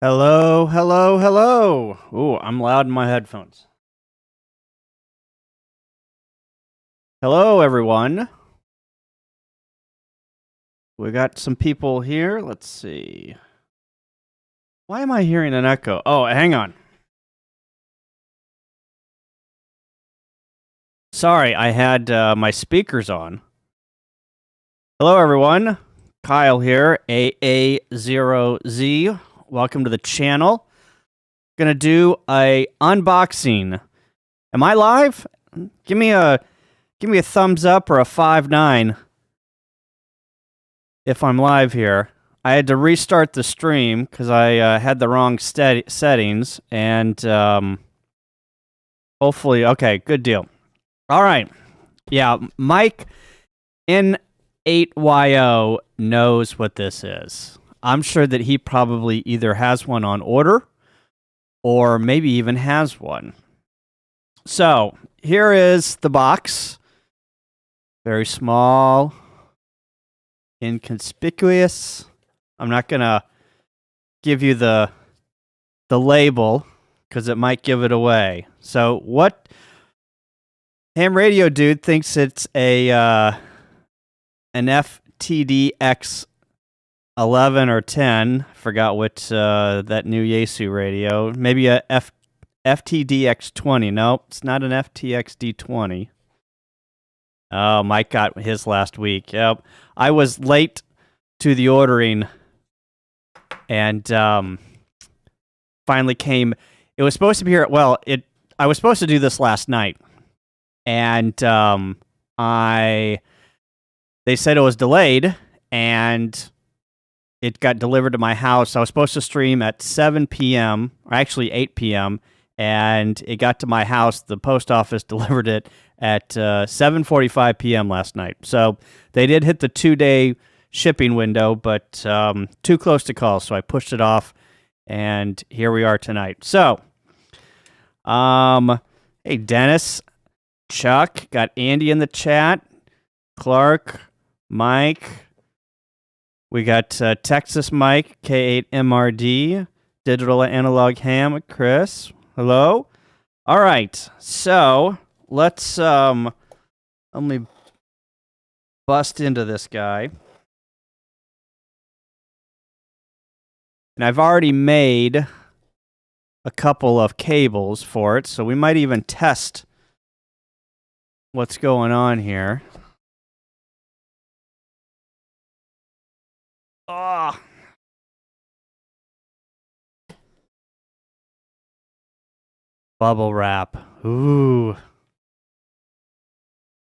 Hello, hello, hello. Ooh, I'm loud in my headphones. Hello, everyone. We got some people here. Let's see. Why am I hearing an echo? Oh, hang on. Sorry, I had my speakers on. Hello, everyone. Kyle here, AA0Z. Welcome to the channel. Gonna do a unboxing. Am I live? Give me a thumbs up or a 5-9 if I'm live here. I had to restart the stream because I had the wrong settings, and hopefully, okay, good deal. All right, yeah, Mike N8YO knows what this is. I'm sure that he probably either has one on order or maybe even has one. So here is the box. Very small, inconspicuous. I'm not going to give you the label because it might give it away. So what Ham Radio Dude thinks it's an FTDX 11 or 10. Forgot what that new Yaesu radio. Maybe a FTDX 20. No, it's not an FTX D20. Oh, Mike got his last week. Yep. I was late to the ordering and finally came. It was supposed to be here. Well, I was supposed to do this last night, and they said it was delayed, and it got delivered to my house. I was supposed to stream at 7 p.m., or actually 8 p.m., and it got to my house. The post office delivered it at 7:45 p.m. last night. So they did hit the 2-day shipping window, but too close to call, so I pushed it off, and here we are tonight. So, hey, Dennis, Chuck, got Andy in the chat, Clark, Mike, we got Texas Mike, K8MRD, Digital Analog Ham, Chris, hello. All right, so let's let me bust into this guy. And I've already made a couple of cables for it, so we might even test what's going on here. Oh. Bubble wrap. Ooh.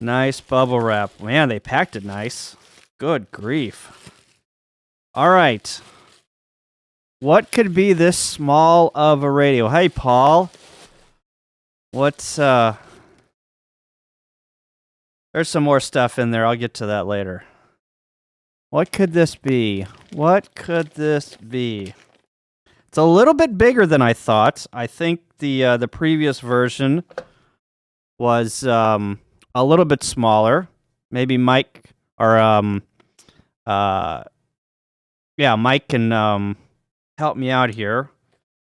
Nice bubble wrap. Man, they packed it nice. Good grief. All right. What could be this small of a radio? Hey, Paul. What's, there's some more stuff in there. I'll get to that later. What could this be? What could this be? It's a little bit bigger than I thought. I think the previous version was a little bit smaller. Maybe Mike or yeah, Mike can help me out here.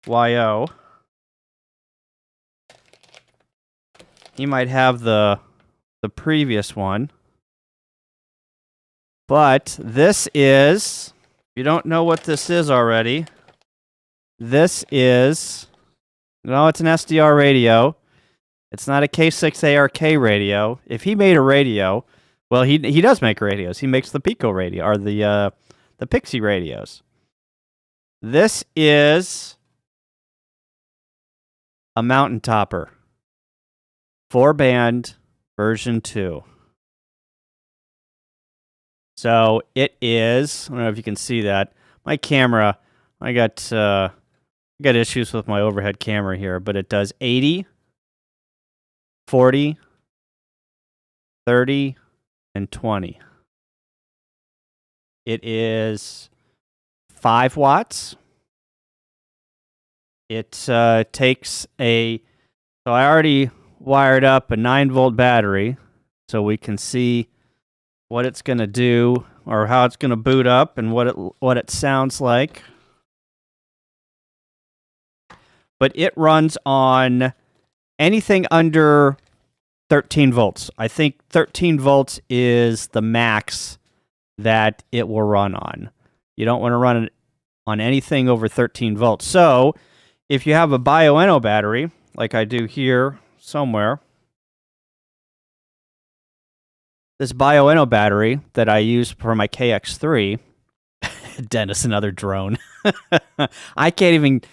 YO. He might have the previous one. But this is, if you don't know what this is already, this is, no, it's an SDR radio. It's not a K6ARK radio. If he made a radio, well, he does make radios. He makes the Pico radio, or the Pixie radios. This is a Mountain Topper 4-band version 2. So it is, I don't know if you can see that. My camera, I got issues with my overhead camera here, but it does 80, 40, 30, and 20. It is 5 watts. It takes so I already wired up a 9-volt battery so we can see what it's going to do, or how it's going to boot up, and what it sounds like. but it runs on anything under 13 volts. I think 13 volts is the max that it will run on. You don't want to run it on anything over 13 volts. So if you have a bioenno battery, like I do here somewhere, this bioenno battery that I use for my KX3, Dennis, another drone. I can't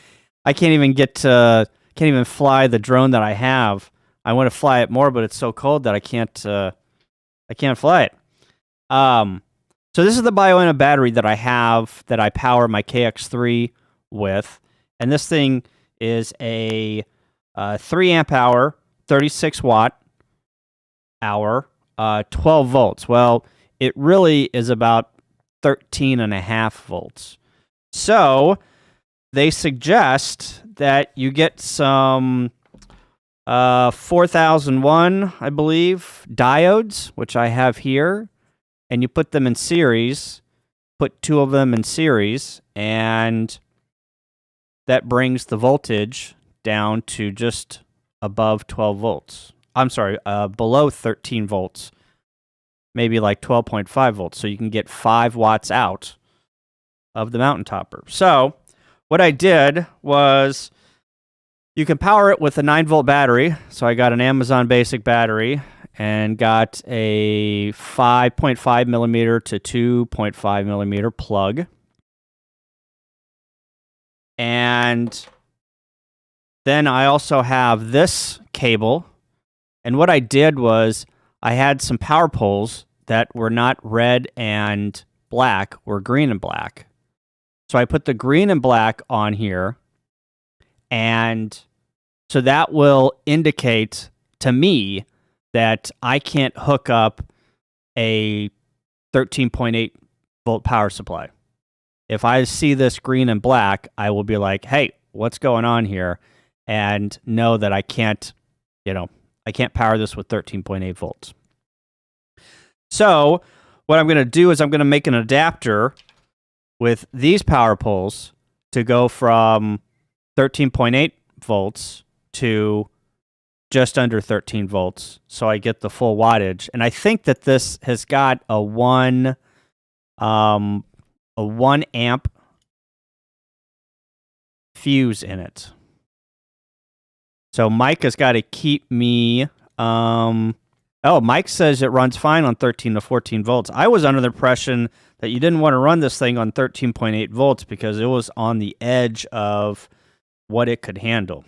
even fly the drone that I have. I want to fly it more, but it's so cold that I can't fly it. So this is the bioenno battery that I have that I power my KX3 with, and this thing is a 3 amp hour, 36 watt hour, 12 volts. Well, it really is about 13.5 volts. So they suggest that you get some 4001, I believe, diodes, which I have here, and you put them in series, put 2 of them in series, and that brings the voltage down to just above 12 volts. I'm sorry, below 13 volts, maybe like 12.5 volts, so you can get 5 watts out of the Mountain Topper. So what I did was, you can power it with a 9-volt battery. So I got an Amazon Basic battery and got a 5.5 millimeter to 2.5 millimeter plug. And then I also have this cable. And what I did was, I had some power poles that were not red and black, were green and black. So I put the green and black on here, and so that will indicate to me that I can't hook up a 13.8 volt power supply. If I see this green and black, I will be like, hey, what's going on here? And know that I can't, I can't power this with 13.8 volts. So what I'm going to do is I'm going to make an adapter with these power poles to go from 13.8 volts to just under 13 volts, so I get the full wattage. And I think that this has got a 1 amp fuse in it. So Mike has got to keep me. Mike says it runs fine on 13 to 14 volts. I was under the impression that you didn't want to run this thing on 13.8 volts because it was on the edge of what it could handle.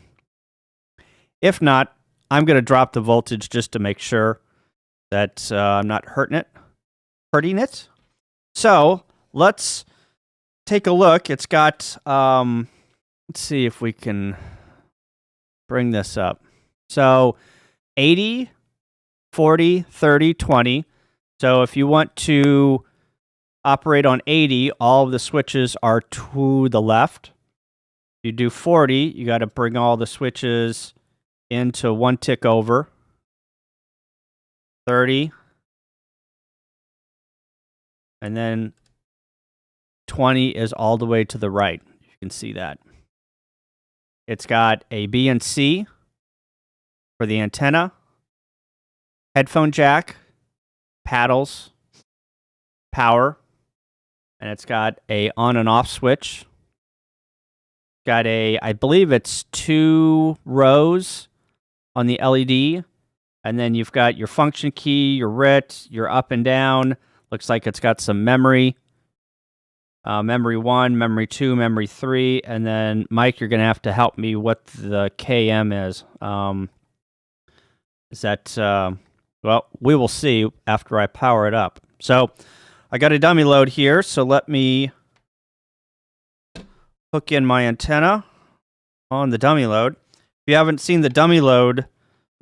If not, I'm going to drop the voltage just to make sure that I'm not hurting it. So let's take a look. It's got, let's see if we can bring this up. So 80, 40, 30, 20. So if you want to operate on 80, all of the switches are to the left. If you do 40, you got to bring all the switches into one tick over. 30. And then 20 is all the way to the right. You can see that. It's got a B and C for the antenna, headphone jack, paddles, power, and it's got a on and off switch. Got a, I believe it's 2 rows on the LED, and then you've got your function key, your RIT, your up and down. Looks like it's got some memory. Memory 1, memory 2, memory 3, and then Mike, you're going to have to help me what the KM is. Is that, well, we will see after I power it up. So I got a dummy load here, so let me hook in my antenna on the dummy load. If you haven't seen the dummy load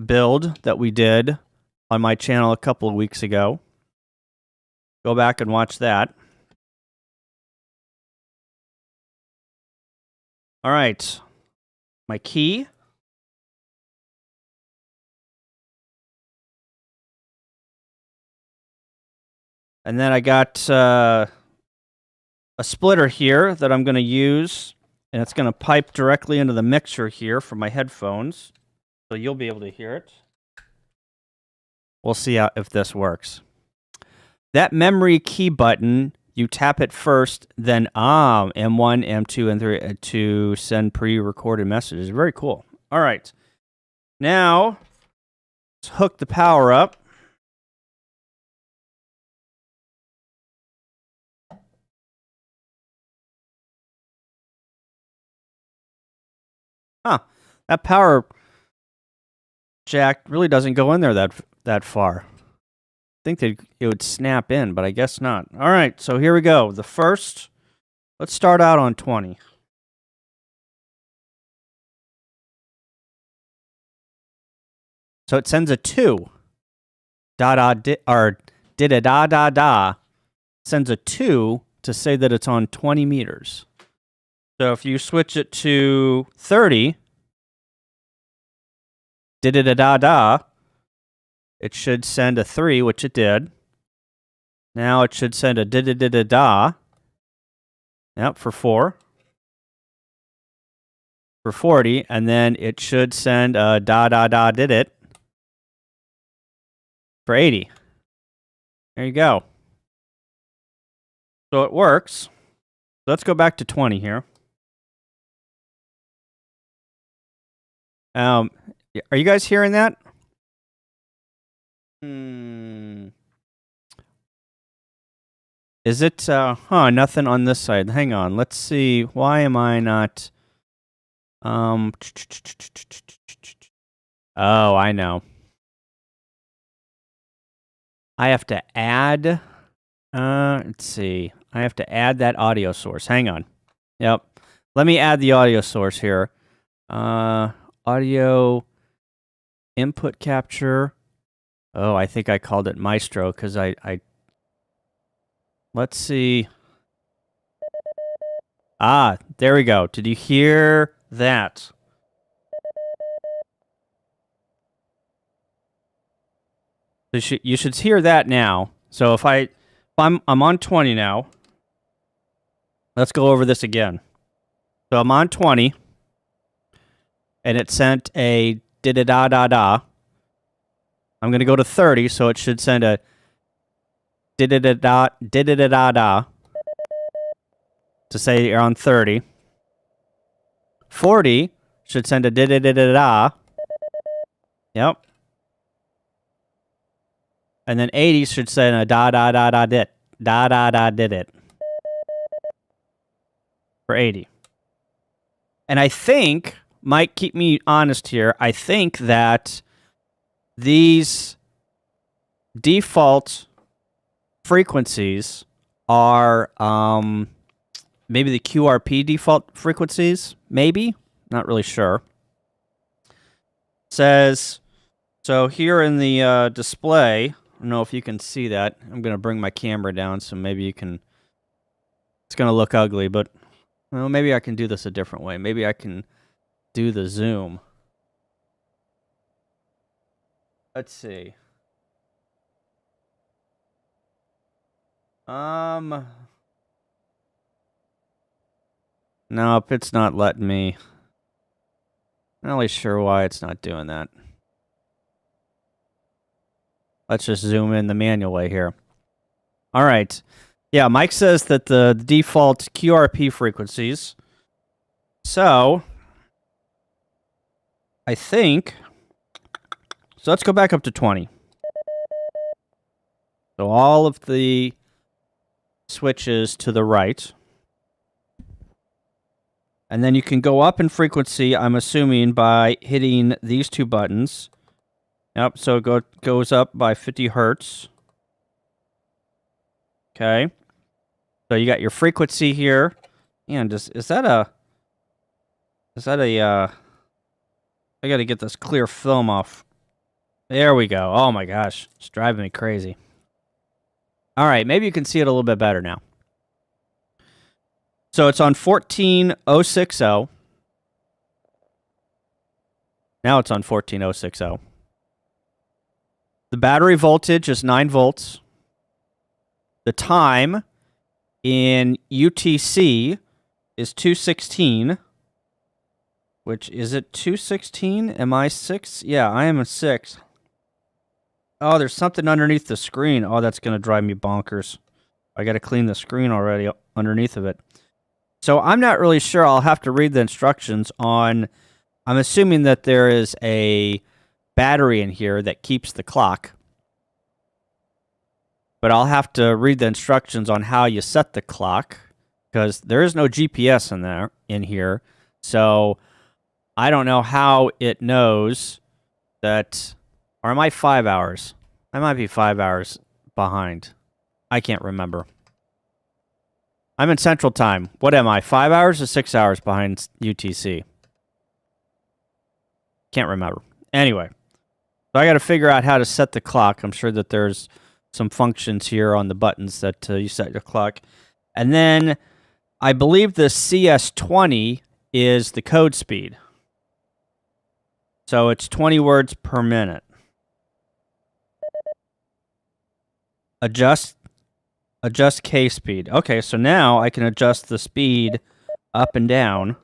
build that we did on my channel a couple of weeks ago, go back and watch that. All right, my key. And then I got a splitter here that I'm going to use And it's going to pipe directly into the mixer here from my headphones. So you'll be able to hear it. We'll see if this works. That memory key button, you tap it first, then M1, M2, and 3 to send pre-recorded messages. Very cool. All right. Now, let's hook the power up. Huh. That power jack really doesn't go in there that far. I think that it would snap in, but I guess not. All right, so here we go. The first, let's start out on 20. So it sends a 2. Da-da-da-da. Sends a 2 to say that it's on 20 meters. So if you switch it to 30, da-da-da-da, it should send a 3, which it did. Now it should send a da-da-da-da-da. Yep, for 4. For 40, and then it should send a da-da-da-did-it for 80. There you go. So it works. Let's go back to 20 here. Are you guys hearing that? Is it, nothing on this side. Hang on, let's see. Why am I not, oh, I know. I have to add, let's see. I have to add that audio source. Hang on. Yep. Let me add the audio source here. Audio input capture. Oh, I think I called it Maestro because I let's see. Ah, there we go. Did you hear that? You should hear that now. So if I'm on 20 now. Let's go over this again. So I'm on 20. And it sent a da-da-da-da-da. I'm going to go to 30, so it should send a da-da-da-da-da to say you're on 30. 40 should send a da-da-da-da-da. Yep. And then 80 should send a da-da-da-da-dit. Da-da-da-did-it. For 80. And I think, Mike, keep me honest here, I think that these default frequencies are maybe the QRP default frequencies, maybe, not really sure. Says, so here in the display, I don't know if you can see that. I'm going to bring my camera down so maybe you can, it's going to look ugly, but well, maybe I can do this a different way. Maybe I can do the zoom. Let's see. Nope, it's not letting me. I'm not really sure why it's not doing that. Let's just zoom in the manual way here. All right. Yeah, Mike says that the default QRP frequencies. So, I think. So let's go back up to 20. So all of the switches to the right. And then you can go up in frequency, I'm assuming, by hitting these two buttons. Yep, so it goes up by 50 hertz. Okay. So you got your frequency here. And is that a... I gotta get this clear film off. There we go. Oh my gosh. It's driving me crazy. Alright, maybe you can see it a little bit better now. So it's on 14060. Now it's on 14060. The battery voltage is 9 volts. The time in UTC is 216. Which, is it 216? Am I 6? Yeah, I am a 6. Oh, there's something underneath the screen. Oh, that's going to drive me bonkers. I got to clean the screen already underneath of it. So I'm not really sure. I'll have to read the instructions on... I'm assuming that there is a battery in here that keeps the clock. But I'll have to read the instructions on how you set the clock, because there is no GPS in here. So I don't know how it knows that... Or am I 5 hours? I might be 5 hours behind. I can't remember. I'm in Central Time. What am I, 5 hours or 6 hours behind UTC? Can't remember. Anyway, so I got to figure out how to set the clock. I'm sure that there's some functions here on the buttons that you set your clock. And then I believe the CS20 is the code speed. So it's 20 words per minute. Adjust K speed. Okay, so now I can adjust the speed up and down.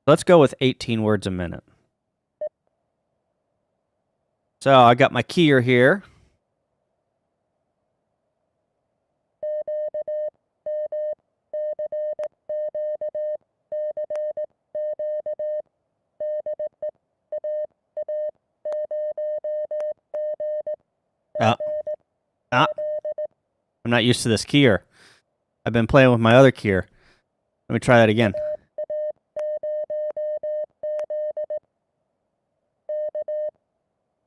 Let's go with 18 words a minute. So I got my keyer here. I'm not used to this keyer. I've been playing with my other keyer. Let me try that again.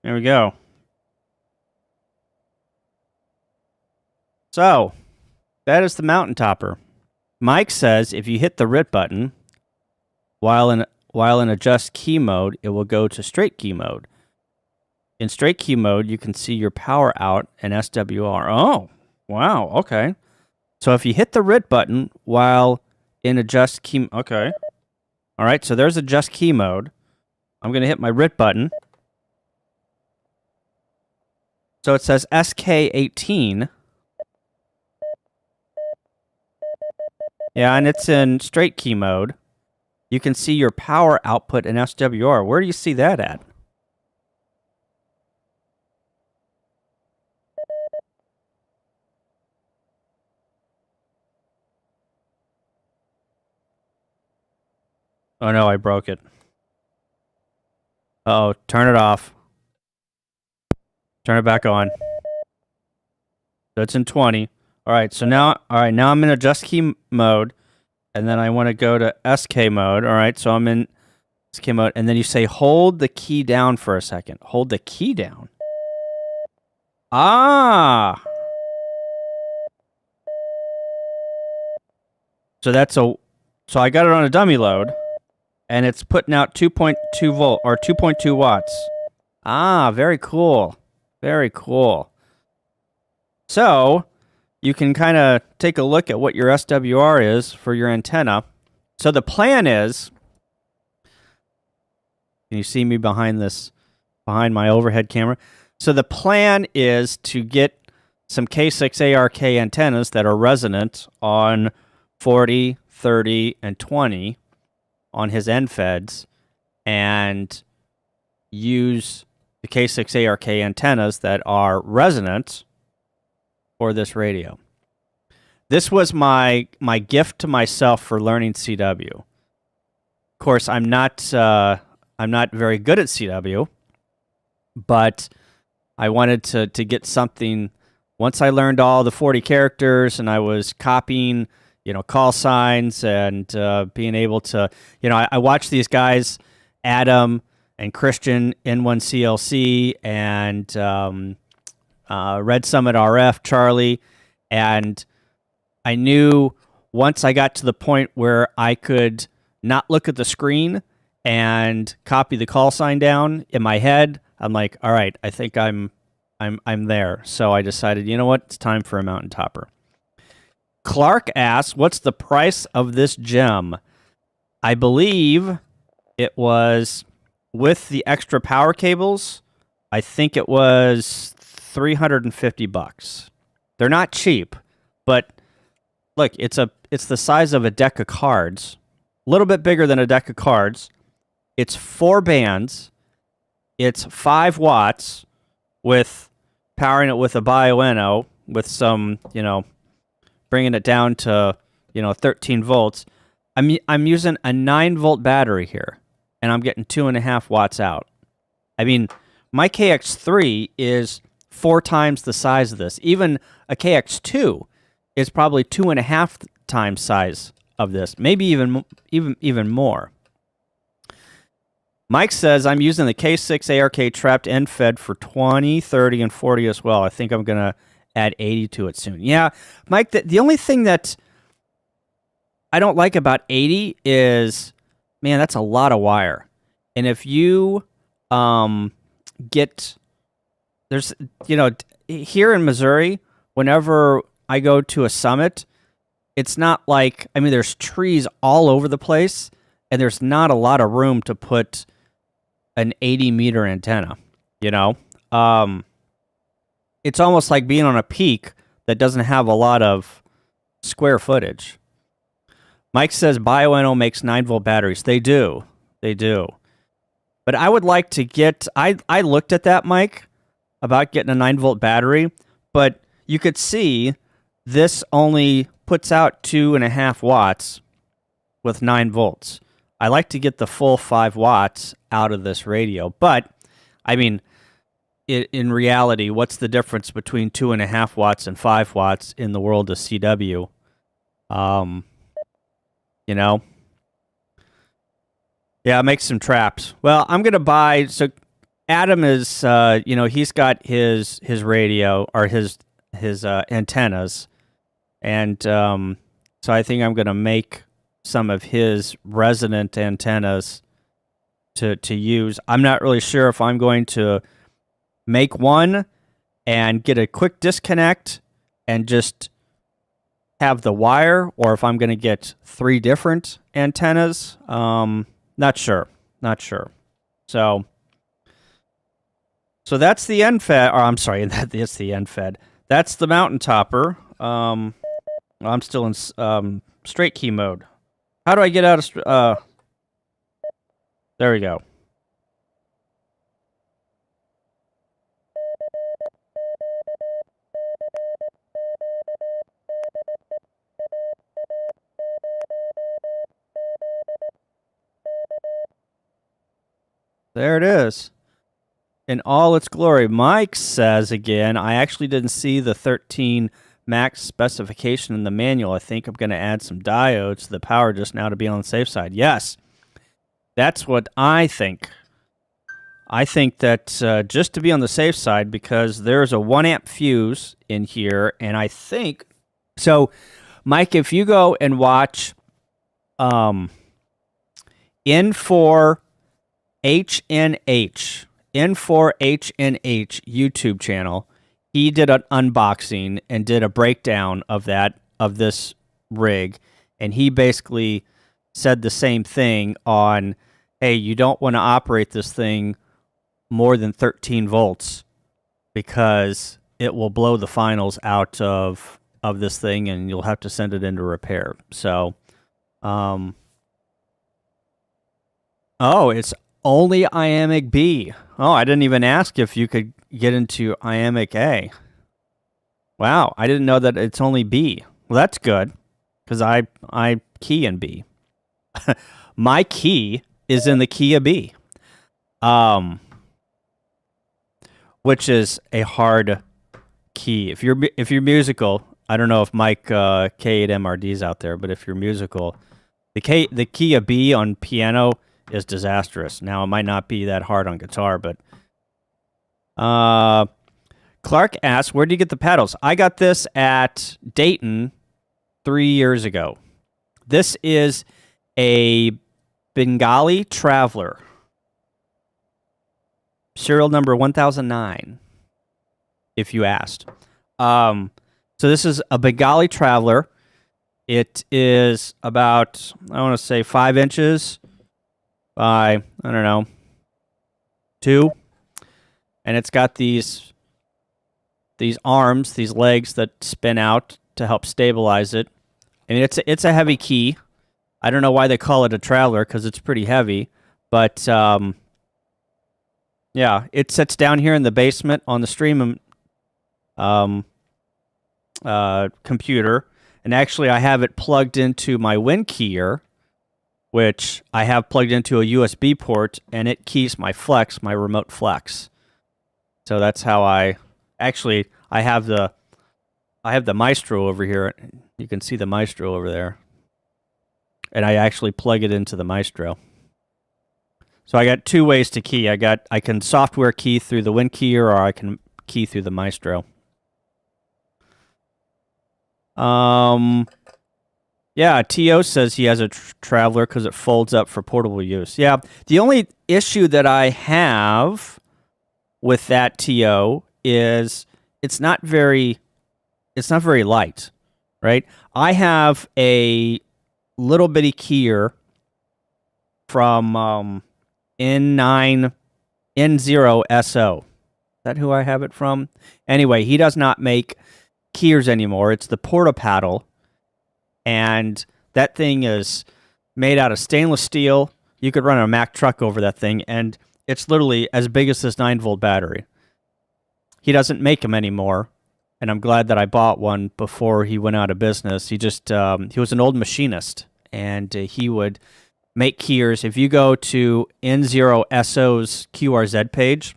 There we go. So, that is the Mountain Topper. Mike says if you hit the RIT button while in adjust key mode, it will go to straight key mode. In straight key mode, you can see your power out and SWR. Oh, wow, okay. So if you hit the RIT button while in adjust key... Okay. All right, so there's adjust key mode. I'm going to hit my RIT button. So it says SK18. Yeah, and it's in straight key mode. You can see your power output and SWR. Where do you see that at? Oh no, I broke it. Uh-oh, turn it off. Turn it back on. So it's in 20. All right, so now I'm in adjust key mode, and then I want to go to SK mode. All right, so I'm in SK mode, and then you say hold the key down for a second. Hold the key down. Ah. So I got it on a dummy load, and it's putting out 2.2 volt or 2.2 watts. Ah, very cool. Very cool. So you can kind of take a look at what your SWR is for your antenna. So the plan is, can you see me behind my overhead camera? So the plan is to get some K6 ARK antennas that are resonant on 40, 30, and 20 on his end feds, and use the K6 ARK antennas that are resonant for this radio. This was my gift to myself for learning CW. Of course, I'm not very good at CW, but I wanted to get something. Once I learned all the 40 characters and I was copying, call signs and being able to, I watched these guys, Adam and Christian, N1CLC, and Red Summit RF, Charlie, and I knew once I got to the point where I could not look at the screen and copy the call sign down in my head, I'm like, all right, I think I'm there. So I decided, you know what, it's time for a Mountain Topper. Clark asks, what's the price of this gem? I believe it was, with the extra power cables, I think it was $350. They're not cheap, but look, it's the size of a deck of cards, a little bit bigger than a deck of cards. It's 4 bands. It's 5 watts with powering it with a Bioenno with some, bringing it down to, 13 volts. I'm using a 9-volt battery here, and I'm getting 2.5 watts out. I mean, my KX3 is 4 times the size of this. Even a KX2 is probably 2.5 times size of this, maybe even more. Mike says, I'm using the K6 ARK trapped end fed for 20, 30, and 40 as well. I think I'm going to add 80 to it soon. Yeah, Mike, the only thing that I don't like about 80 is, man, that's a lot of wire. And if you there's, here in Missouri, whenever I go to a summit, it's not like, there's trees all over the place, and there's not a lot of room to put an 80-meter antenna, It's almost like being on a peak that doesn't have a lot of square footage. Mike says Bioenno makes 9-volt batteries. They do. But I would like to get... I looked at that, Mike, about getting a 9-volt battery, but you could see this only puts out 2.5 watts with 9 volts. I like to get the full 5 watts out of this radio, but, in reality, what's the difference between 2.5 watts and 5 watts in the world of CW? Yeah, make some traps. Well, I'm going to buy... So Adam is, he's got his radio, or his antennas, and so I think I'm going to make some of his resonant antennas to use. I'm not really sure if I'm going to make one and get a quick disconnect and just have the wire, or if I'm going to get 3 different antennas. Not sure. So that's the end fed, or I'm sorry, that's the end fed. That's the Mountain Topper. I'm still in straight key mode. How do I get out of... there we go. There it is. In all its glory. Mike says again, I actually didn't see the 13 max specification in the manual. I think I'm going to add some diodes to the power just now to be on the safe side. Yes, that's what I think. I think that just to be on the safe side, because there's a 1 amp fuse in here, and I think... So, Mike, if you go and watch N4HNH YouTube channel, he did an unboxing and did a breakdown of this rig, and he basically said the same thing on, hey, you don't want to operate this thing more than 13 volts because it will blow the finals out of this thing, and you'll have to send it into repair. So, oh, it's only iambic B. Oh, I didn't even ask if you could get into iambic A. Wow, I didn't know that it's only B. Well, that's good, because I key in B. My key is in the key of B, which is a hard key. If you're musical, I don't know if Mike K8MRD's out there, but if you're musical, the key of B on piano is disastrous. Now, it might not be that hard on guitar, but Clark asks, where did you get the pedals? I got this at Dayton 3 years ago. This is a Bengali Traveler, serial number 1009, if you asked. So this is a Bengali Traveler. It is about, I want to say, 5 inches by, I don't know, 2. And it's got these arms, these legs that spin out to help stabilize it. I mean, it's a heavy key. I don't know why they call it a traveler because it's pretty heavy, but yeah, it sits down here in the basement on the stream computer, and actually I have it plugged into my WinKeyer, which I have plugged into a USB port, and it keys my Flex, my remote Flex. So that's how I have the Maestro over here. You can see the Maestro over there, and I actually plug it into the Maestro. So I got two ways to key. I can software key through the WinKeyer, or I can key through the Maestro. Yeah, T.O. says he has a Traveler because it folds up for portable use. Yeah, the only issue that I have with that T.O. is it's not very light, right? I have a little bitty keyer from N0 SO. Is that who I have it from? Anyway, he does not make keyers anymore. It's the Porta Paddle, and that thing is made out of stainless steel. You could run a Mack truck over that thing, and it's literally as big as this 9-volt battery. He doesn't make them anymore, and I'm glad that I bought one before he went out of business. He just he was an old machinist, and he would make keyers. If you go to N0 SO's QRZ page,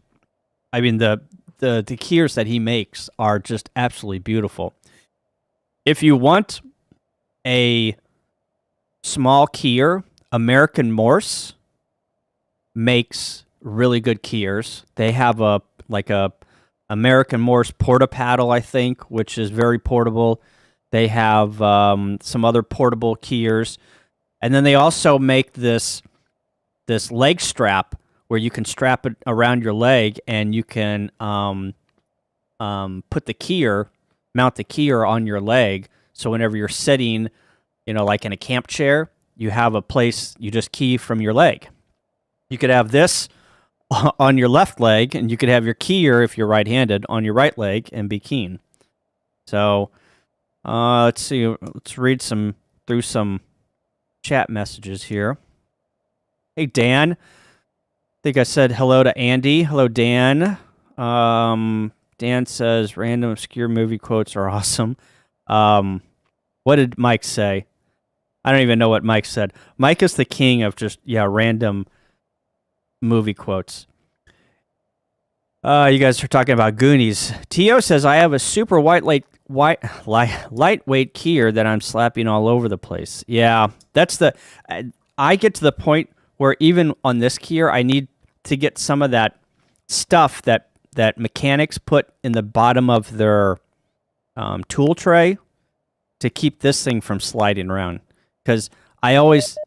I mean the keyers that he makes are just absolutely beautiful. If you want a small keyer, American Morse makes really good keyers. They have a American Morse Porta Paddle, I think, which is very portable. They have some other portable keyers, and then they also make this leg strap where you can strap it around your leg, and you can put the keyer, mount the keyer on your leg. So whenever you're sitting, like in a camp chair, you have a place you just key from your leg. You could have this on your left leg, and you could have your keyer, if you're right-handed, on your right leg and be keying. So let's see. Let's read through some chat messages here. Hey, Dan. I think I said hello to Andy. Hello, Dan. Dan says, random obscure movie quotes are awesome. What did Mike say? I don't even know what Mike said. Mike is the king of just, random movie quotes. You guys are talking about Goonies. T.O. says, I have a super lightweight keyer that I'm slapping all over the place. Yeah, that's I get to the point where even on this keyer, I need to get some of that stuff that mechanics put in the bottom of their tool tray to keep this thing from sliding around. Because I always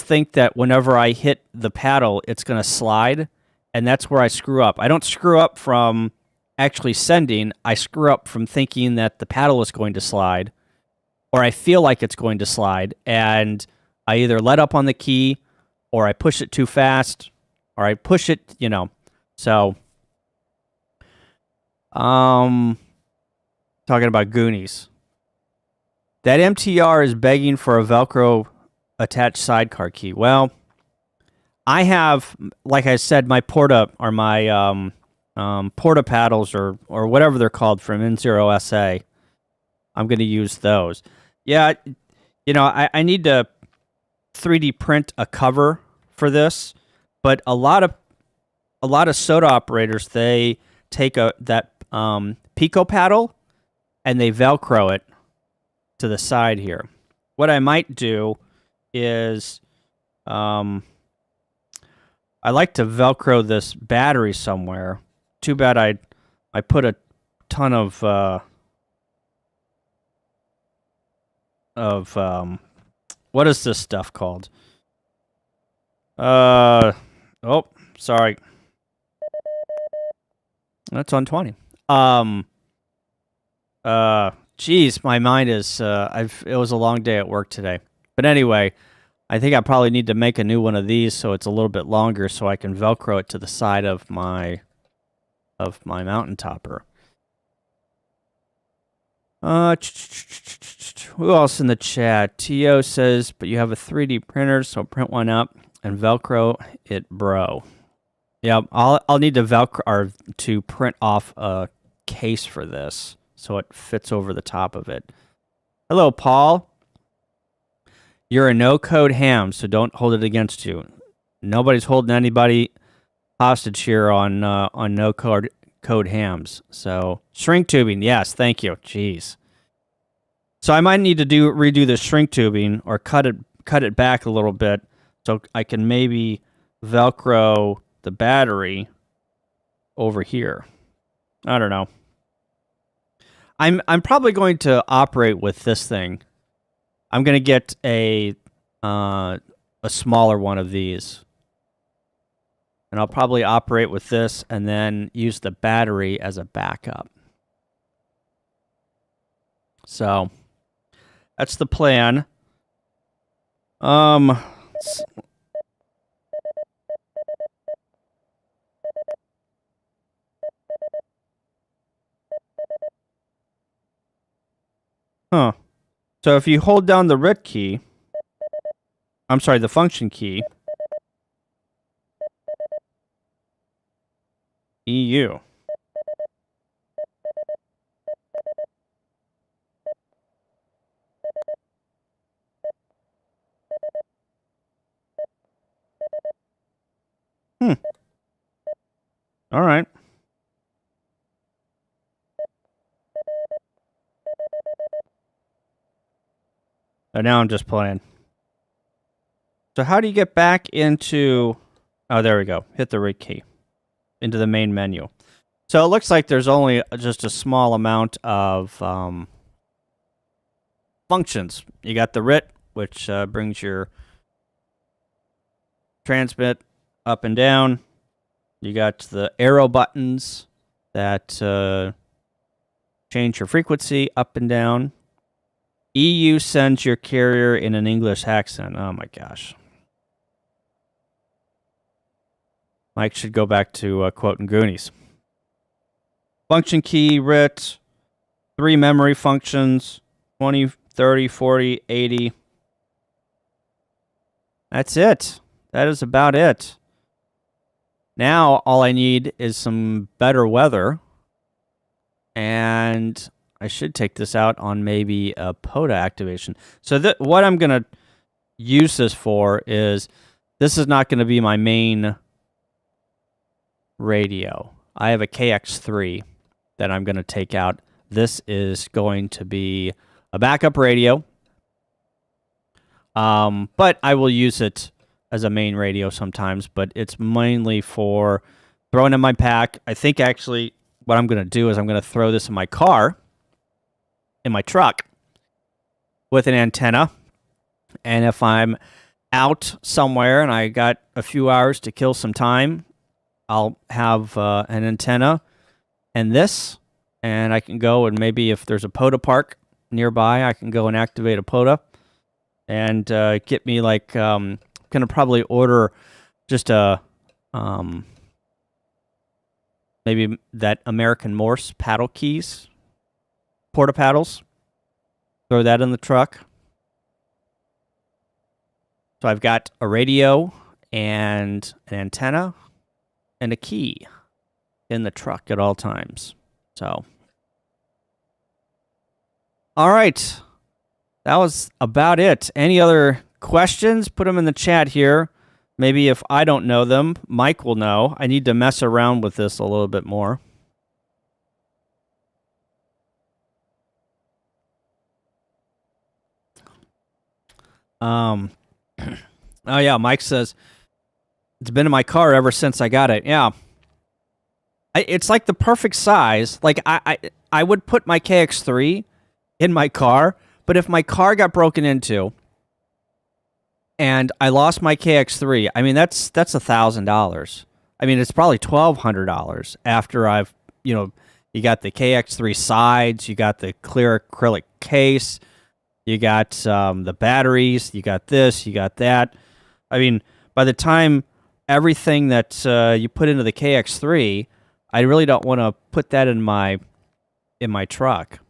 think that whenever I hit the paddle, it's going to slide, and that's where I screw up. I don't screw up from actually sending. I screw up from thinking that the paddle is going to slide, or I feel like it's going to slide, and I either let up on the key, or I push it too fast, or I push it, So, talking about Goonies. That MTR is begging for a Velcro attached sidecar key. Well, I have, like I said, my Porta or my Porta paddles or whatever they're called from N0 SA. I'm going to use those. Yeah, I need to 3D print a cover for this, but a lot of soda operators, they take that Pico paddle and they Velcro it to the side here. What I might do is I like to Velcro this battery somewhere. Too bad I put a ton of what is this stuff called? Oh, sorry. That's on 20. Geez, my mind is, it was a long day at work today. But anyway, I think I probably need to make a new one of these so it's a little bit longer so I can Velcro it to the side of my Mountain Topper. Who else in the chat? Tio says, but you have a 3D printer, so print one up and Velcro it, bro. Yeah, I'll need to Velcro or to print off a case for this so it fits over the top of it. Hello, Paul. You're a no-code ham, so don't hold it against you. Nobody's holding anybody hostage here on no-code hams. So shrink tubing, yes, thank you. Jeez. So I might need to redo the shrink tubing or cut it back a little bit so I can maybe Velcro the battery over here. I don't know. I'm probably going to operate with this thing. I'm going to get a smaller one of these. And I'll probably operate with this and then use the battery as a backup. So that's the plan. Huh. So if you hold down the root key, I'm sorry, the function key, EU. All right. So now I'm just playing. So how do you get back into... Oh, there we go. Hit the root key. Into the main menu. So it looks like there's only just a small amount of functions. You got the RIT, which brings your transmit up and down. You got the arrow buttons that change your frequency up and down. EU sends your carrier in an English accent. Oh my gosh. Mike should go back to quoting Goonies. Function key, RIT, 3 memory functions, 20, 30, 40, 80. That's it. That is about it. Now all I need is some better weather. And I should take this out on maybe a POTA activation. So what I'm going to use this for is, this is not going to be my main radio. I have a KX3 that I'm going to take out. This is going to be a backup radio. But I will use it as a main radio sometimes, but it's mainly for throwing in my pack. I think actually what I'm going to do is I'm going to throw this in my car, in my truck, with an antenna. And if I'm out somewhere and I got a few hours to kill some time, I'll have an antenna and this, and I can go and maybe if there's a POTA park nearby, I can go and activate a POTA and get me like, going to probably order just a, maybe that American Morse paddle keys, porta paddles, throw that in the truck. So I've got a radio and an antenna and a key in the truck at all times. So, all right. That was about it. Any other questions? Put them in the chat here. Maybe if I don't know them, Mike will know. I need to mess around with this a little bit more. Oh yeah, Mike says, it's been in my car ever since I got it. Yeah. It's like the perfect size. Like, I would put my KX3 in my car, but if my car got broken into and I lost my KX3, I mean, that's $1,000. I mean, it's probably $1,200 after I've, you got the KX3 sides, you got the clear acrylic case, you got the batteries, you got this, you got that. I mean, by the time everything that you put into the KX3, I really don't want to put that in my truck.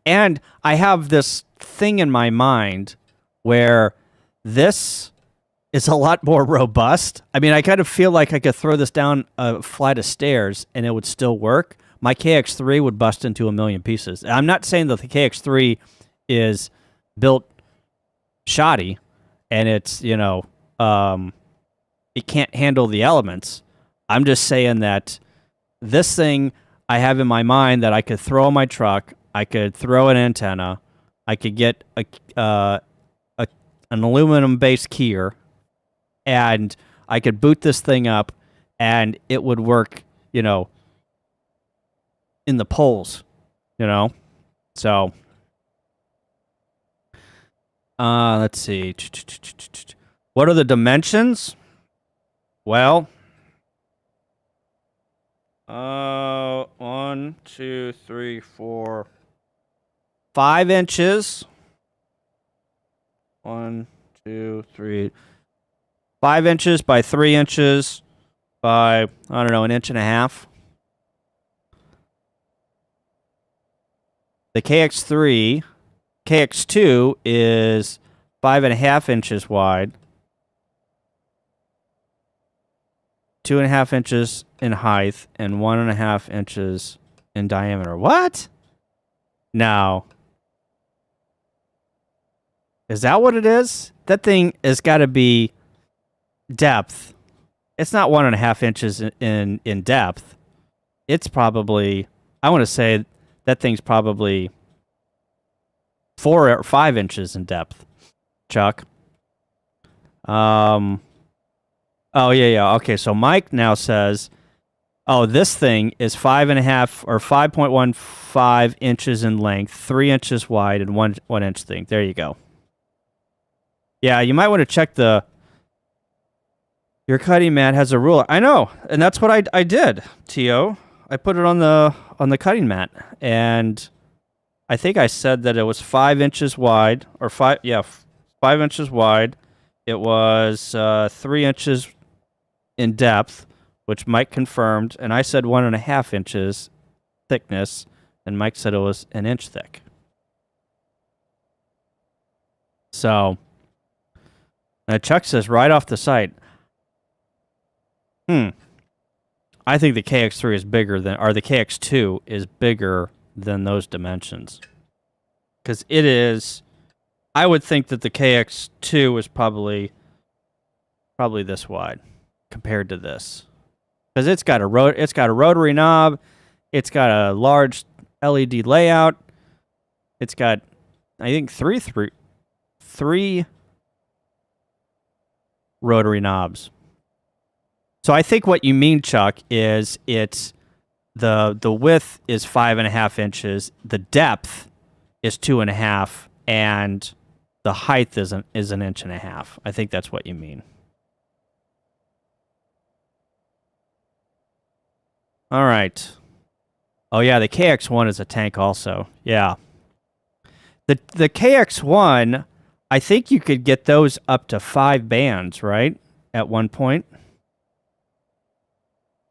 And I have this thing in my mind where this is a lot more robust. I mean, I kind of feel like I could throw this down a flight of stairs and it would still work. My KX3 would bust into a million pieces. I'm not saying that the KX3 is built shoddy and it's, you know, it can't handle the elements. I'm just saying that this thing I have in my mind that I could throw in my truck, I could throw an antenna, I could get an aluminum-based keyer, and I could boot this thing up, and it would work, you know, in the poles, you know? So, let's see. What are the dimensions? Well, 1, 2, 3, 4, 5 inches. 1, 2, 3, 5 inches by 3 inches by, I don't know, 1.5 inches. The KX2 is 5.5 inches wide, 2.5 inches in height, and 1.5 inches in diameter. What? No. Is that what it is? That thing has got to be depth. It's not 1.5 inches in depth. It's probably, I want to say that thing's probably 4 or 5 inches in depth, Chuck. Oh, yeah. Okay, so Mike now says, oh, this thing is 5.5 or 5.15 inches in length, 3 inches wide, and 1 inch thick. There you go. Yeah, you might want to check your cutting mat has a ruler. I know, and that's what I did, T.O. I put it on the cutting mat, and I think I said that it was 5 inches wide, or 5 inches wide. It was 3 inches in depth, which Mike confirmed, and I said 1.5 inches thickness, and Mike said it was 1 inch thick. So, Chuck says right off the site, I think the KX3 is bigger than, or the KX2 is bigger than those dimensions. Because it is, I would think that the KX2 is probably this wide compared to this. Because it's got a rotary knob, it's got a large LED layout, it's got, I think, three rotary knobs. So I think what you mean, Chuck, is it's the width is 5.5 inches, the depth is 2.5, and the height is 1.5 inches. I think that's what you mean. All right. Oh yeah, the KX1 is a tank also. Yeah. The KX1, I think you could get those up to 5 bands, right? At one point.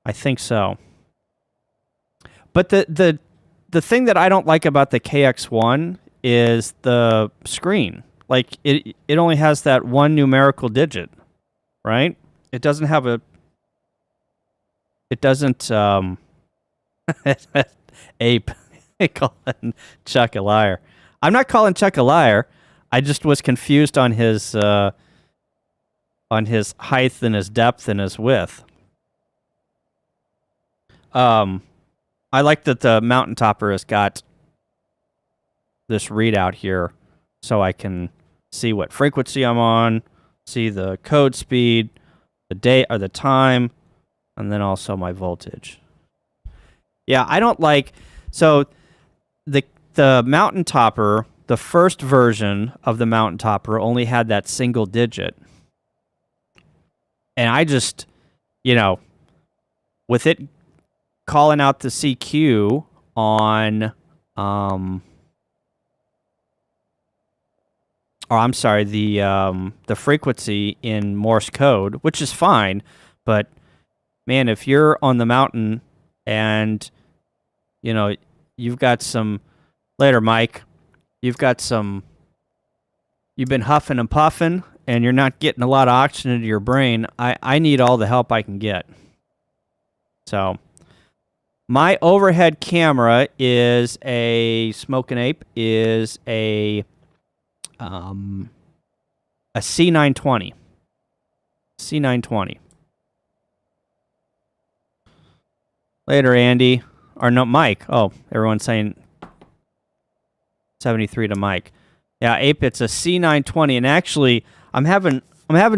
I think so. But the thing that I don't like about the KX1 is the screen. Like it only has that one numerical digit, right? It doesn't have a. It doesn't. Ape calling Chuck a liar. I'm not calling Chuck a liar. I just was confused on his height and his depth and his width. I like that the Mountain Topper has got this readout here so I can see what frequency I'm on, see the code speed, the date or the time, and then also my voltage. Yeah, I don't like, so the Mountain Topper, the first version of the Mountain Topper only had that single digit. And I just, with it calling out the CQ on, the frequency in Morse code, which is fine, but man, if you're on the mountain and, you've got some Later, Mike. You've been huffing and puffing, and you're not getting a lot of oxygen into your brain. I need all the help I can get. So, my overhead camera is a Smokin' Ape, is a C920. C920. Later, Andy. Or no, Mike. Oh, everyone's saying 73 to Mike. Yeah, Ape, it's a C920, and actually, I'm having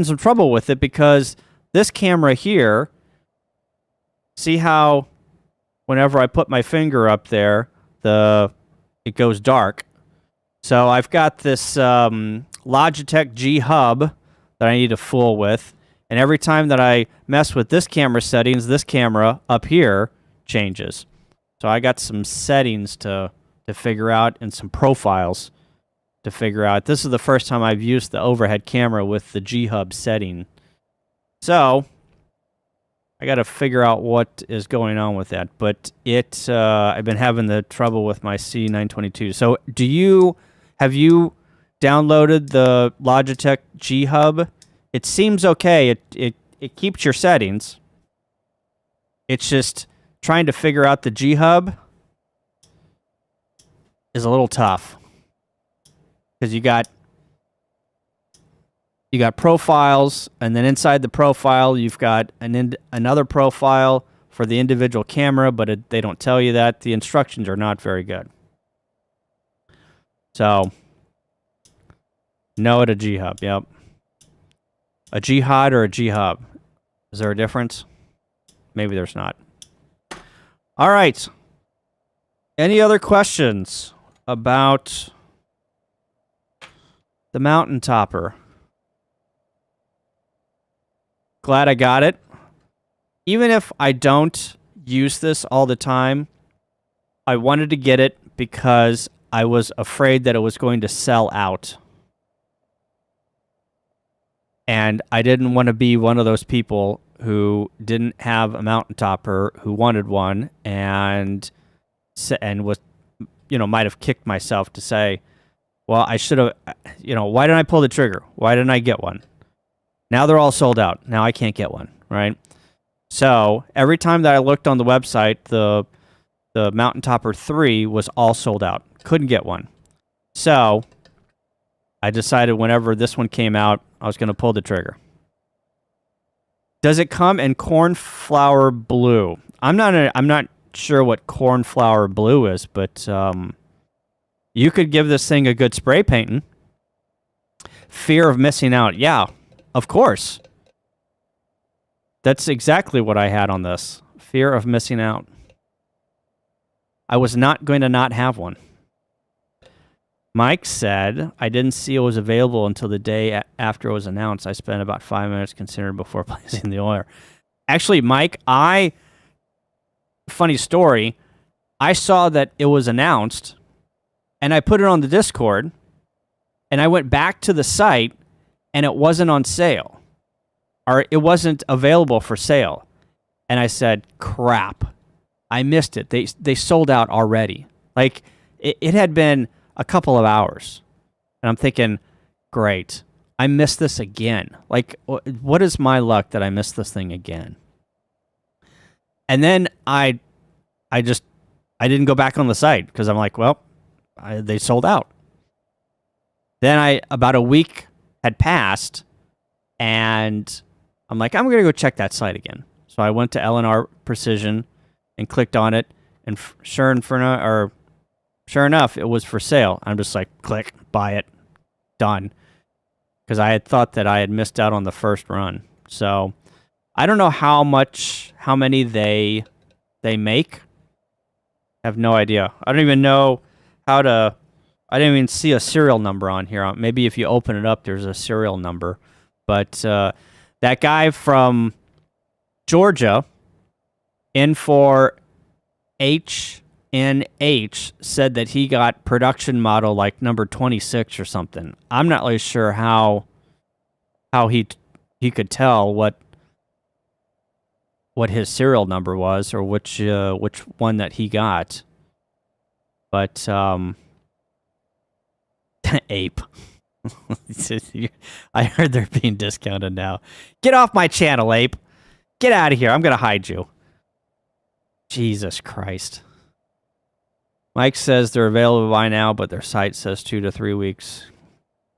some trouble with it because this camera here, see how whenever I put my finger up there, it goes dark. So I've got this Logitech G Hub that I need to fool with, and every time that I mess with this camera settings, this camera up here changes. So I got some settings to figure out and some profiles to figure out. This is the first time I've used the overhead camera with the G Hub setting. So I got to figure out what is going on with that. But I've been having the trouble with my C922. So have you downloaded the Logitech G Hub? It seems okay. It keeps your settings. It's just trying to figure out the G Hub is a little tough. Because you got profiles, and then inside the profile you've got another profile for the individual camera, but they don't tell you that. The instructions are not very good. So, no at a G Hub. Yep. A Jihad or a G Hub? Is there a difference? Maybe there's not. All right. Any other questions about the Mountain Topper? Glad I got it. Even if I don't use this all the time, I wanted to get it because I was afraid that it was going to sell out. And I didn't want to be one of those people who didn't have a Mountain Topper, who wanted one, and was, might have kicked myself to say, well, I should have, why didn't I pull the trigger? Why didn't I get one? Now they're all sold out. Now I can't get one, right? So every time that I looked on the website, the Mountain Topper 3 was all sold out. Couldn't get one. So I decided whenever this one came out, I was going to pull the trigger. Does it come in cornflower blue? I'm not sure what cornflower blue is, but you could give this thing a good spray painting. Fear of missing out. Yeah, of course. That's exactly what I had on this. Fear of missing out. I was not going to not have one. Mike said, I didn't see it was available until the day after it was announced. I spent about 5 minutes considering before placing the order. Actually, Mike, funny story, I saw that it was announced, and I put it on the Discord, and I went back to the site, and it wasn't on sale. Or it wasn't available for sale. And I said, crap, I missed it. They sold out already. Like, it had been a couple of hours. And I'm thinking, great, I missed this again. Like, what is my luck that I missed this thing again? And then I didn't go back on the site because I'm like, well, they sold out. Then about a week had passed, and I'm like, I'm going to go check that site again. So I went to LNR Precision and clicked on it, and sure enough, it was for sale. I'm just like, click, buy it, done. Because I had thought that I had missed out on the first run. So I don't know how many they make. I have no idea. I don't even know I didn't even see a serial number on here. Maybe if you open it up, there's a serial number. But that guy from Georgia, N4HNH, said that he got production model like number 26 or something. I'm not really sure how he could tell what his serial number was or which one that he got. But Ape. I heard they're being discounted now. Get off my channel, Ape. Get out of here. I'm going to hide you. Jesus Christ. Mike says they're available by now, but their site says 2 to 3 weeks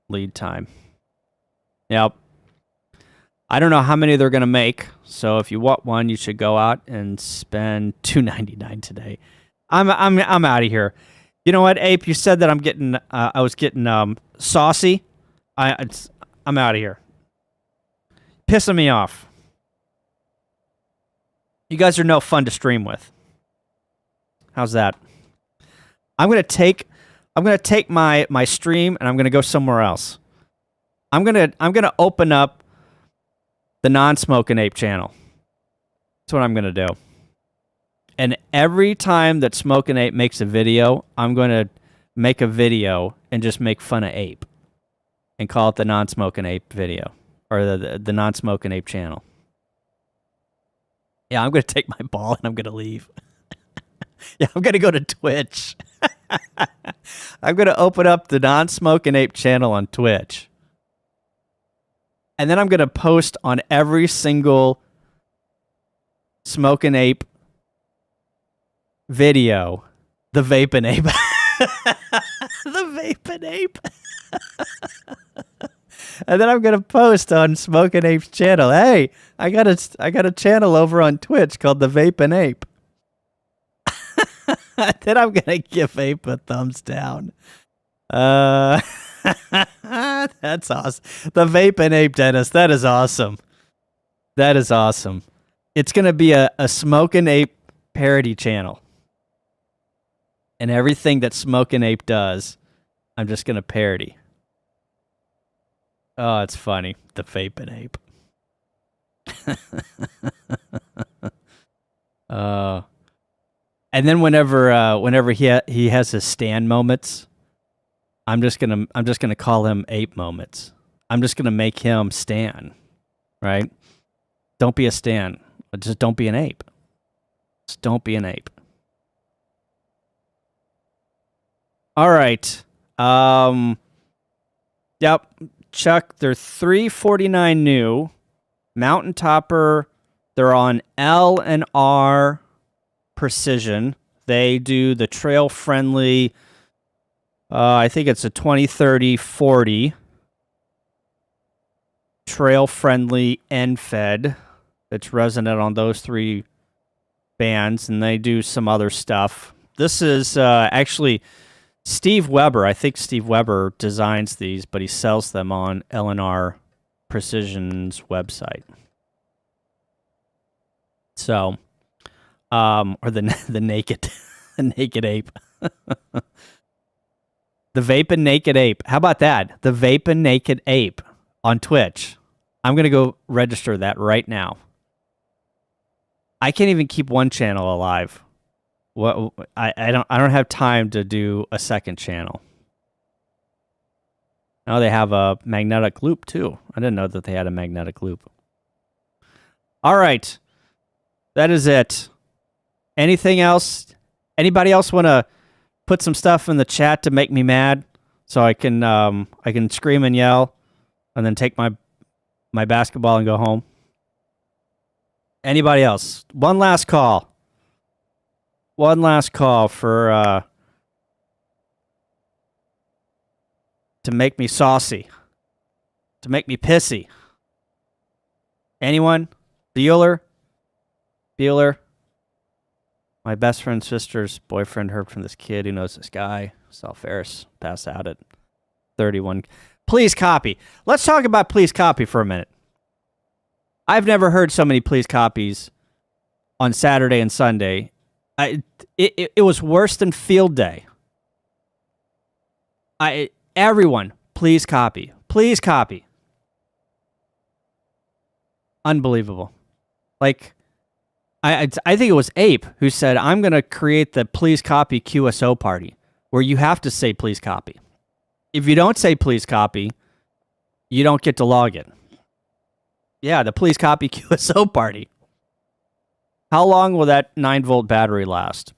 lead time. Yep. I don't know how many they're going to make, so if you want one, you should go out and spend $2.99 today. I'm out of here. You know what, Ape? You said that I was getting saucy. I'm out of here. Pissing me off. You guys are no fun to stream with. How's that? I'm gonna take my stream and I'm gonna go somewhere else. I'm gonna open up the non-smoking ape channel. That's what I'm gonna do. And every time that Smoking Ape makes a video, I'm gonna make a video and just make fun of Ape and call it the non-smoking ape video or the non-smoking ape channel. Yeah, I'm gonna take my ball and I'm gonna leave. Yeah, I'm gonna go to Twitch. I'm gonna open up the non-smoking ape channel on Twitch. And then I'm going to post on every single Smoking Ape video, the Vaping Ape. The Vaping Ape. And then I'm going to post on Smoking Ape's channel. Hey, I got a channel over on Twitch called the Vaping Ape. Then I'm going to give Ape a thumbs down. That's awesome. The Vaping Ape, Dennis. That is awesome. That is awesome. It's going to be a Smoking Ape parody channel. And everything that Smoking Ape does, I'm just going to parody. Oh, it's funny. The Vaping Ape. And then whenever he has his stand moments, I'm just gonna call him Ape Moments. I'm just gonna make him Stan, right? Don't be a Stan. Just don't be an ape. Just don't be an ape. All right. Yep. Chuck, they're $349 new. Mountain Topper. They're on LNR Precision. They do the trail friendly. I think it's a 20-30-40 trail-friendly end-fed that's resonant on those three bands, and they do some other stuff. This is actually Steve Weber. I think Steve Weber designs these, but he sells them on LNR Precision's website. So, or the naked, the naked ape. The Vapin' Naked Ape. How about that? The Vapin' Naked Ape on Twitch. I'm going to go register that right now. I can't even keep one channel alive. What I don't have time to do a second channel. Now they have a magnetic loop too. I didn't know that they had a magnetic loop. All right. That is it. Anything else? Anybody else want to put some stuff in the chat to make me mad, so I can scream and yell, and then take my basketball and go home? Anybody else? One last call. One last call for to make me saucy, to make me pissy. Anyone? Bueller? My best friend's sister's boyfriend heard from this kid who knows this guy. Saw Ferris pass out at 31. Please copy. Let's talk about please copy for a minute. I've never heard so many please copies on Saturday and Sunday. It was worse than field day. Everyone, please copy. Please copy. Unbelievable. Like, I think it was Ape who said, I'm going to create the please copy QSO party where you have to say please copy. If you don't say please copy, you don't get to log in. Yeah, the please copy QSO party. How long will that 9-volt battery last?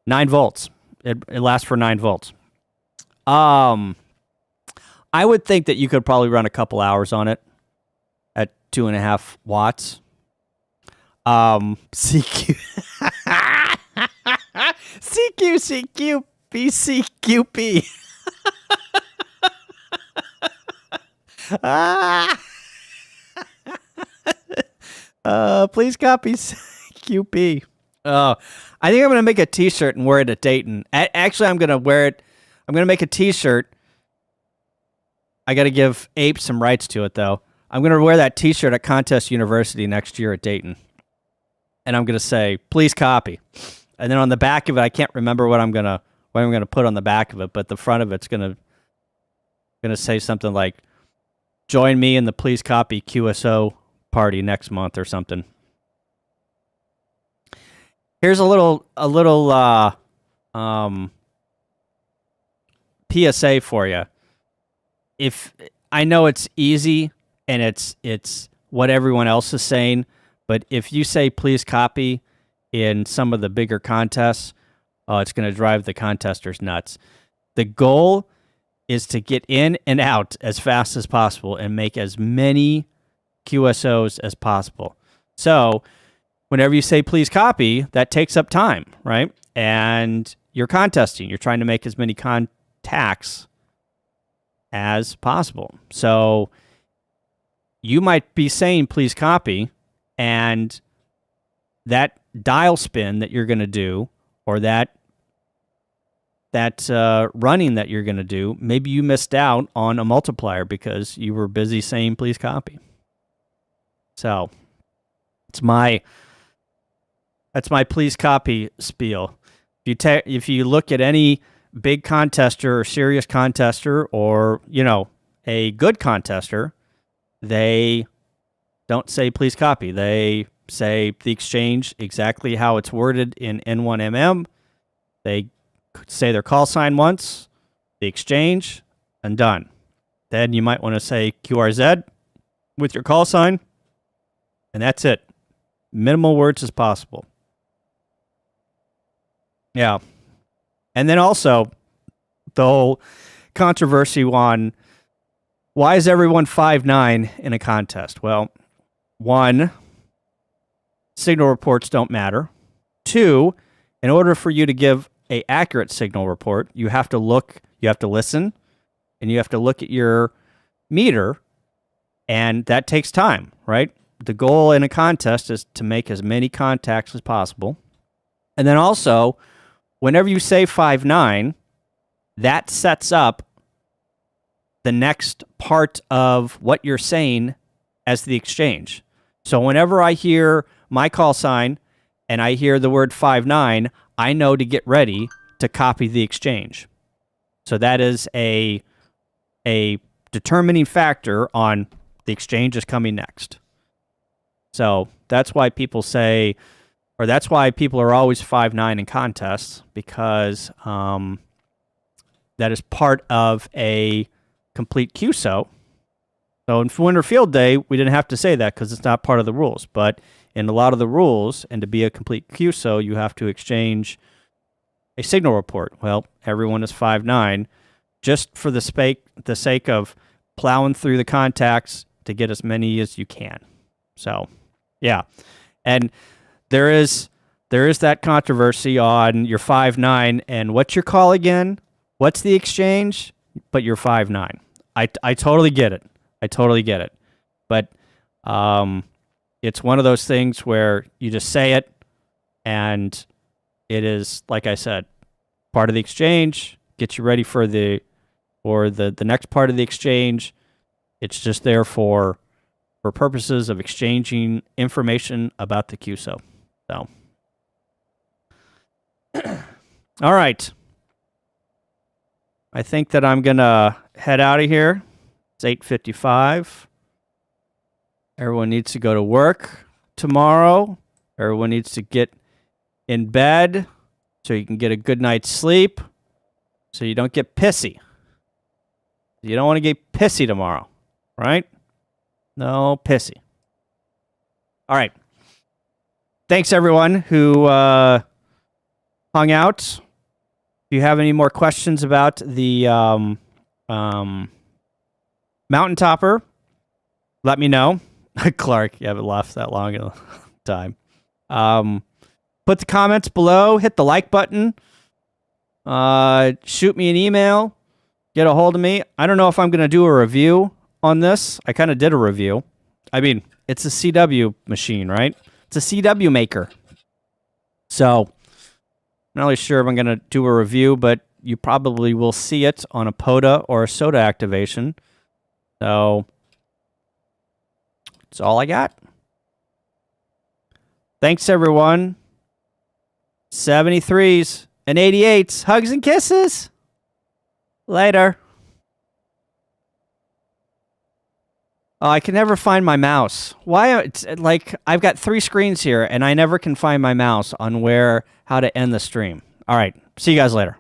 9 volts. It lasts for 9 volts. I would think that you could probably run a couple hours on it at 2.5 watts. CQ. CQ, BCQP. Please copy QP. I think I'm going to make a t-shirt and wear it at Dayton. Actually, I'm going to wear it. I'm going to make a t-shirt. I got to give Ape some rights to it, though. I'm going to wear that t-shirt at Contest University next year at Dayton. And I'm going to say, please copy. And then on the back of it, I can't remember what I'm going to put on the back of it, but the front of it's going to say something like, join me in the please copy QSO party next month or something. Here's a little PSA for you. If I know it's easy and it's what everyone else is saying, but if you say please copy in some of the bigger contests, it's going to drive the contesters nuts. The goal is to get in and out as fast as possible and make as many QSOs as possible. So whenever you say please copy, that takes up time, right? And you're contesting. You're trying to make as many contacts as possible. So you might be saying please copy, and that dial spin that you're going to do, or that running that you're going to do, maybe you missed out on a multiplier because you were busy saying please copy. So that's my please copy spiel. If you look at any big contester or serious contester, or a good contester, they don't say please copy. They say the exchange exactly how it's worded in N1MM. They say their call sign once, the exchange, and done. Then you might want to say QRZ with your call sign, and that's it. Minimal words as possible. Yeah. And then also the whole controversy on why is everyone 5'9" in a contest? Well, 1, signal reports don't matter. 2, in order for you to give an accurate signal report, you have to listen, and you have to look at your meter, and that takes time, right? The goal in a contest is to make as many contacts as possible. And then also, whenever you say 5'9", that sets up the next part of what you're saying as the exchange. So whenever I hear my call sign and I hear the word 5'9", I know to get ready to copy the exchange. So that is a determining factor on the exchange is coming next. So that's why people say, or that's why people are always 5'9" in contests, because that is part of a complete QSO. So in Winter Field Day, we didn't have to say that because it's not part of the rules. But in a lot of the rules, and to be a complete QSO, you have to exchange a signal report. Well, everyone is 5'9", just for the sake of plowing through the contacts to get as many as you can. So, yeah. And there is that controversy on your 5'9", and what's your call again? What's the exchange? But you're 5'9". I totally get it. But it's one of those things where you just say it, and it is, like I said, part of the exchange, gets you ready for the next part of the exchange. It's just there for purposes of exchanging information about the QSO. So, all right. I think that I'm going to head out of here. It's 8:55. Everyone needs to go to work tomorrow. Everyone needs to get in bed so you can get a good night's sleep, so you don't get pissy. You don't want to get pissy tomorrow, right? No pissy. All right. Thanks, everyone who hung out. If you have any more questions about the Mountain Topper, let me know. Clark, you haven't laughed that long in a time. Put the comments below. Hit the like button. Shoot me an email. Get a hold of me. I don't know if I'm going to do a review on this. I kind of did a review. I mean, it's a CW machine, right? It's a CW maker. So, not really sure if I'm going to do a review, but you probably will see it on a POTA or a SOTA activation. So, that's all I got. Thanks, everyone. 73s and 88s. Hugs and kisses. Later. Oh, I can never find my mouse. Why? It's like I've got 3 screens here, and I never can find my mouse on how to end the stream. All right. See you guys later.